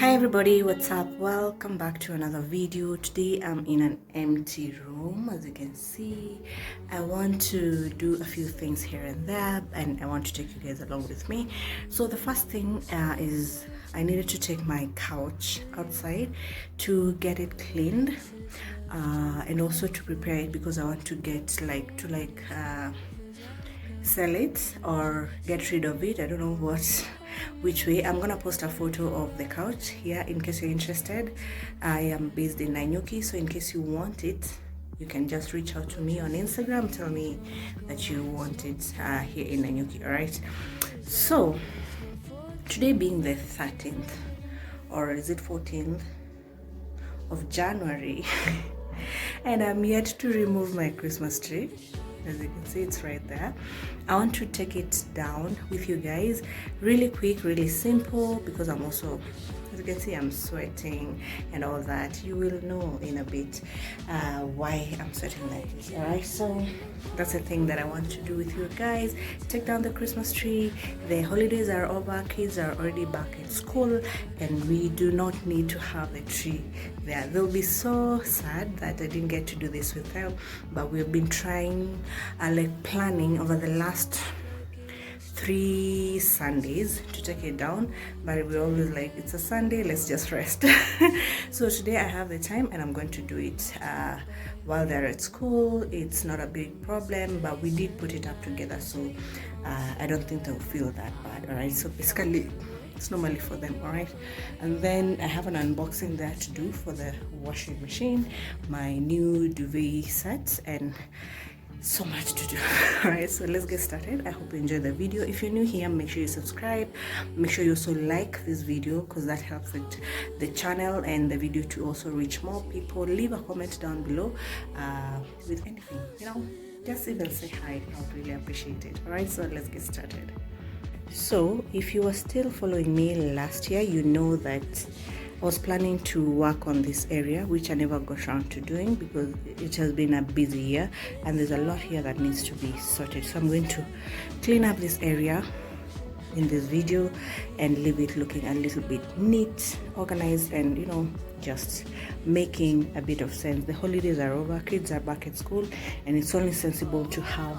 Hi everybody, what's up? Welcome back to another video. Today I'm in an empty room. As you can see, I want to do a few things here and there, and I want to take you guys along with me. So the first thing is I needed to take my couch outside to get it cleaned, and also to prepare it because I want to get sell it or get rid of it. I don't know which way. I'm gonna post a photo of the couch here in case you're interested. I am based in Nanyuki, so in case you want it, you can just reach out to me on Instagram, tell me that you want it here in Nanyuki. All right, so today being the 13th, or is it 14th of January, and I'm yet to remove my Christmas tree. As you can see, it's right there. I want to take it down with you guys really quick, really simple, because I'm also, as you can see, I'm sweating and all that. You will know in a bit why I'm sweating like this. All right, so that's the thing that I want to do with you guys. Take down the Christmas tree. The holidays are over, kids are already back at school, and we do not need to have the tree there. They'll be so sad that I didn't get to do this with them, but we've been trying planning over the last 3 Sundays to take it down, but we're always like, it's a Sunday, let's just rest. So today I have the time and I'm going to do it while they're at school. It's not a big problem, but we did put it up together, so I don't think they'll feel that bad. All right, so basically it's normally for them. All right, and then I have an unboxing there to do for the washing machine, my new duvet set, and so much to do. All right, so let's get started. I hope you enjoyed the video. If you're new here, make sure you subscribe. Make sure you also like this video, because that helps the channel and the video to also reach more people. Leave a comment down below with anything, just even say hi. I would really appreciate it. All right, so let's get started. So if you were still following me last year, you know that I was planning to work on this area, which I never got around to doing because it has been a busy year and there's a lot here that needs to be sorted. So I'm going to clean up this area in this video and leave it looking a little bit neat, organized, and just making a bit of sense. The holidays are over, kids are back at school, and it's only sensible to have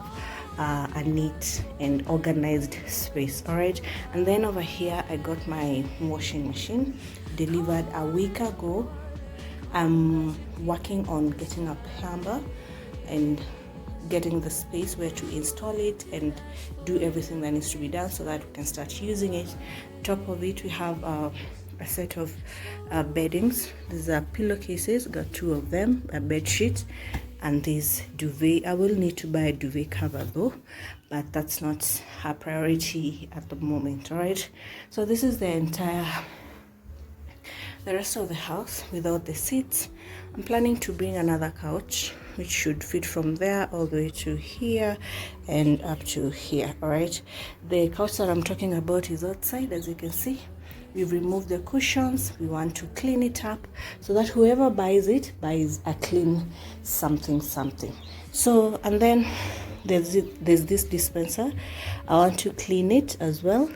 a neat and organized space. All right, and then over here I got my washing machine delivered a week ago. I'm working on getting a plumber and getting the space where to install it and do everything that needs to be done so that we can start using it. Top of it, we have a set of beddings. These are pillowcases, got 2 of them, a bed sheet, and this duvet. I will need to buy a duvet cover though, but that's not a priority at the moment. All right, so this is the rest of the house without the seats. I'm planning to bring another couch which should fit from there all the way to here and up to here. All right, the couch that I'm talking about is outside. As you can see, we've removed the cushions. We want to clean it up so that whoever buys it buys a clean something. So, and then there's this dispenser. I want to clean it as well.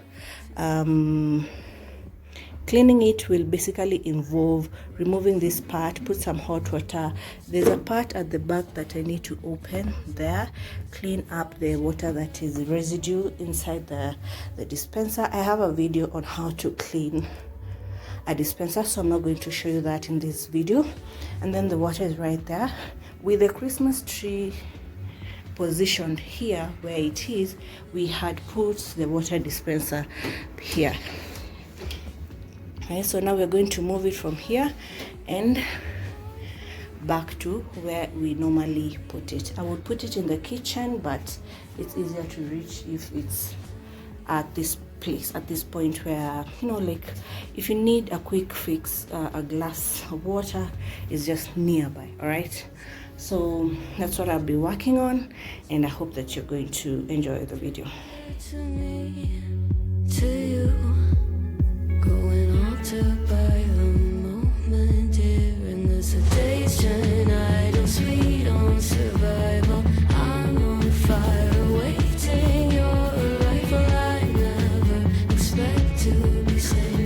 Cleaning it will basically involve removing this part, put some hot water. There's a part at the back that I need to open there, clean up the water that is residue inside the dispenser. I have a video on how to clean a dispenser, so I'm not going to show you that in this video. And then the water is right there with the Christmas tree positioned here where it is. We had put the water dispenser here. Okay, so now we're going to move it from here and back to where we normally put it. I would put it in the kitchen, but it's easier to reach if it's at this place, at this point where, if you need a quick fix, a glass of water is just nearby. All right, so that's what I'll be working on, and I hope that you're going to enjoy the video. To you. To by the moment, dear, in the sedation, I don't sweet on survival. I'm on fire, waiting your arrival. I never expect to be saved.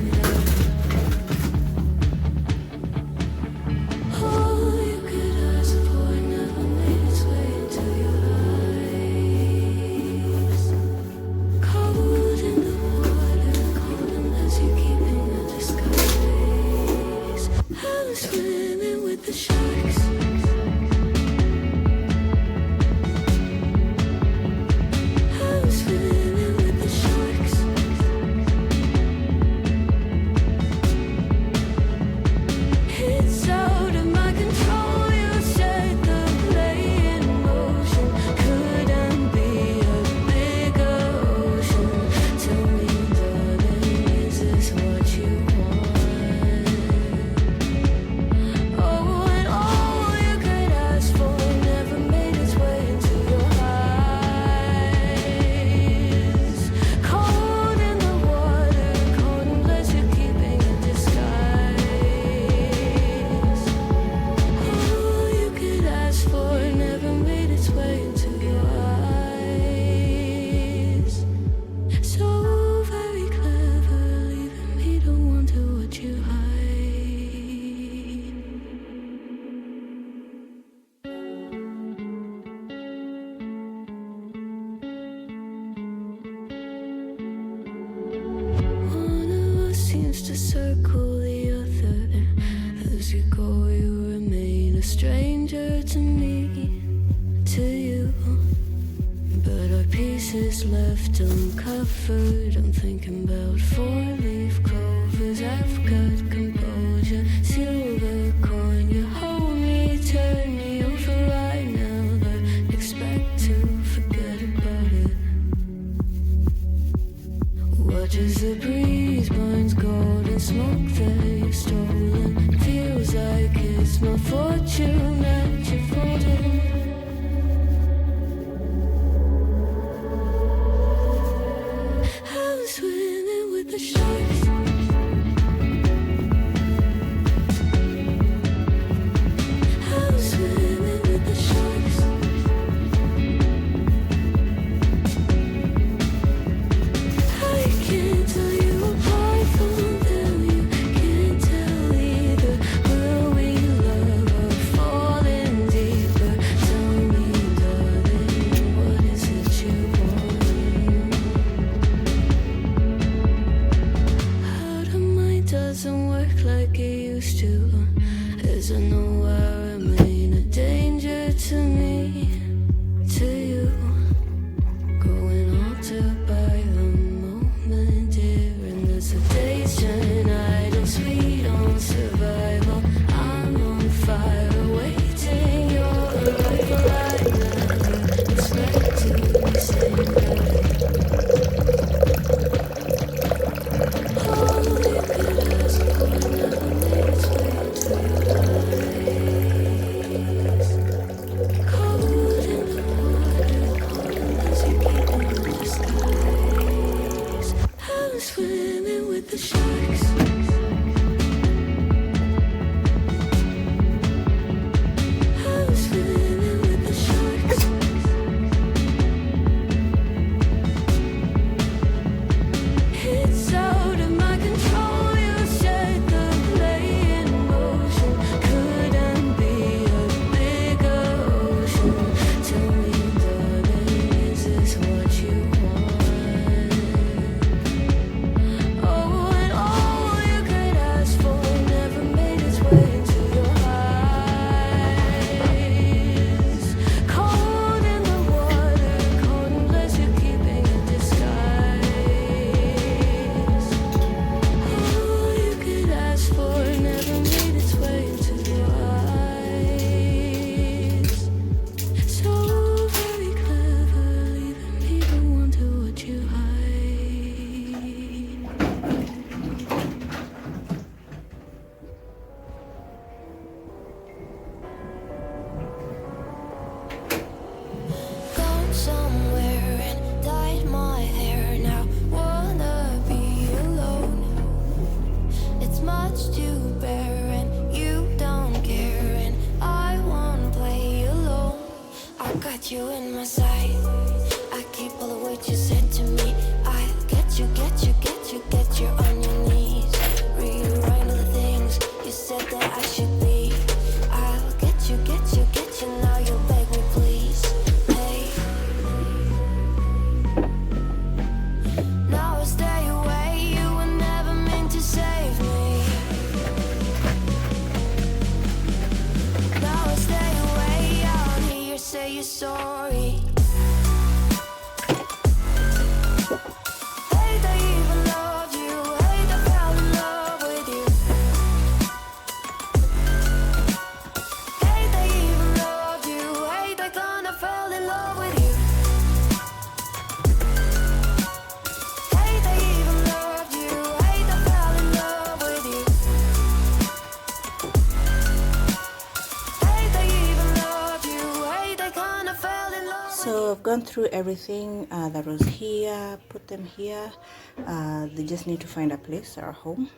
I've gone through everything that was here, put them here. They just need to find a place or a home.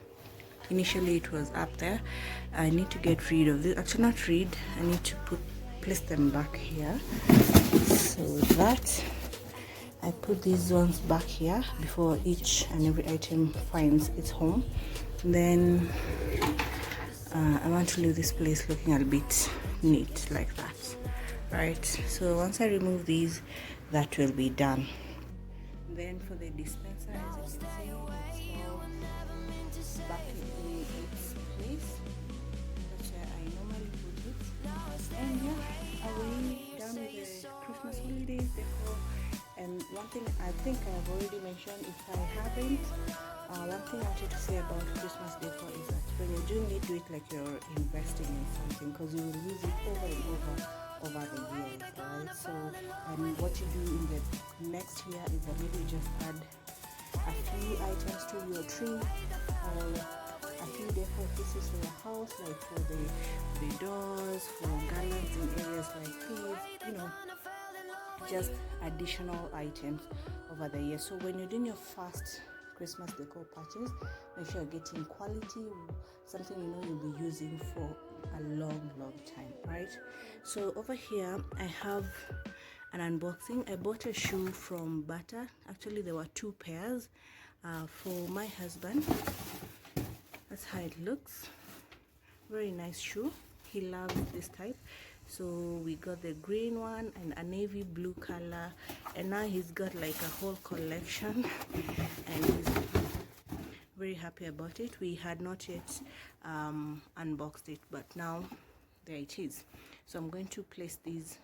Initially it was up there. I need to get rid of this. Actually, not rid. I need to place them back here. So that I put these ones back here before each and every item finds its home. Then I want to leave this place looking a bit neat like that. Right, so once I remove these, that will be done. Then for the dispenser, as you can see, it's all back in its place. That's where I normally put it. And yeah, are we done with the Christmas holidays decor? And one thing I think I've already mentioned, if I haven't, one thing I wanted to say about Christmas decor is that when you're doing it, do it like you're investing in something, because you will use it over and over the years, alright? So what you do in the next year is that maybe you just add a few items to your tree, or a few decor pieces for your house, like for the doors, for garlands in areas like these, you know, just additional items over the year. So when you're doing your first Christmas decor purchase, make sure you're getting quality, something you know you'll be using for a long time, right? So over here I have an unboxing. I bought a shoe from Bata. Actually there were two pairs for my husband. That's how it looks. Very nice shoe. He loves this type. So we got the green one and a navy blue color, and now he's got like a whole collection and he's very happy about it. We had not yet unboxed it, but now there it is. So I'm going to place these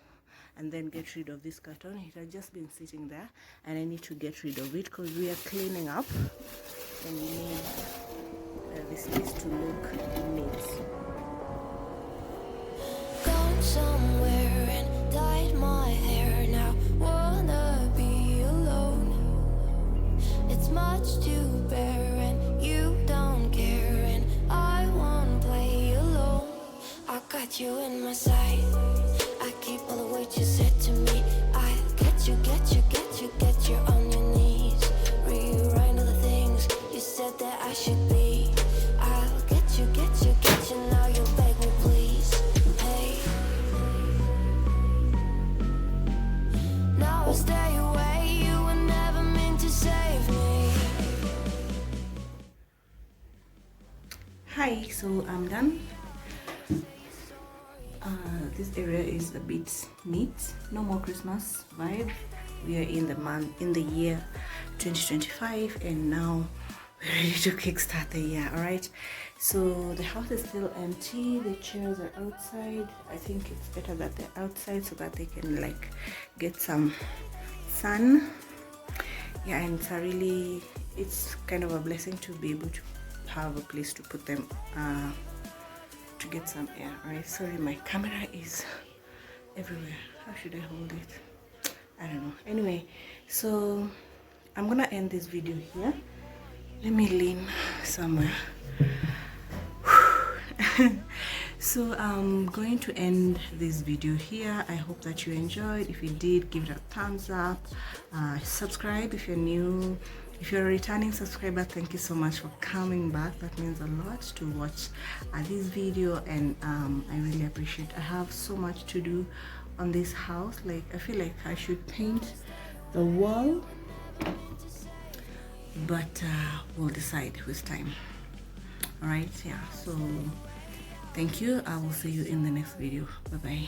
and then get rid of this carton. It has just been sitting there and I need to get rid of it because we are cleaning up and we need this piece to look neat. Gone somewhere and dyed my hair now. Wanna be alone. It's much to bear and you don't care, and I won't play alone. I got you in my sight. I keep all the words you said to me. I get you on your knees. Rewrite all the things you said that I should be. I'll get you now. You beg me please. Hey, now I stay away. You were never meant to save me. Hi, so I'm done. This area is a bit neat. No more Christmas vibe. We are in the year 2025, and now we're ready to kickstart the year. All right, so the house is still empty. The chairs are outside. I think it's better that they're outside so that they can like get some sun. Yeah, and it's kind of a blessing to be able to have a place to put them to get some air. Right, sorry, my camera is everywhere. How should I hold it? I don't know. Anyway, so I'm gonna end this video here. Let me lean somewhere. So I'm going to end this video here. I hope that you enjoyed. If you did, give it a thumbs up. Subscribe if you're new. If you're a returning subscriber, thank you so much for coming back. That means a lot to watch this video, and I really appreciate it. I have so much to do on this house. Like, I feel like I should paint the wall, but we'll decide with time. All right, yeah, so thank you. I will see you in the next video. Bye bye.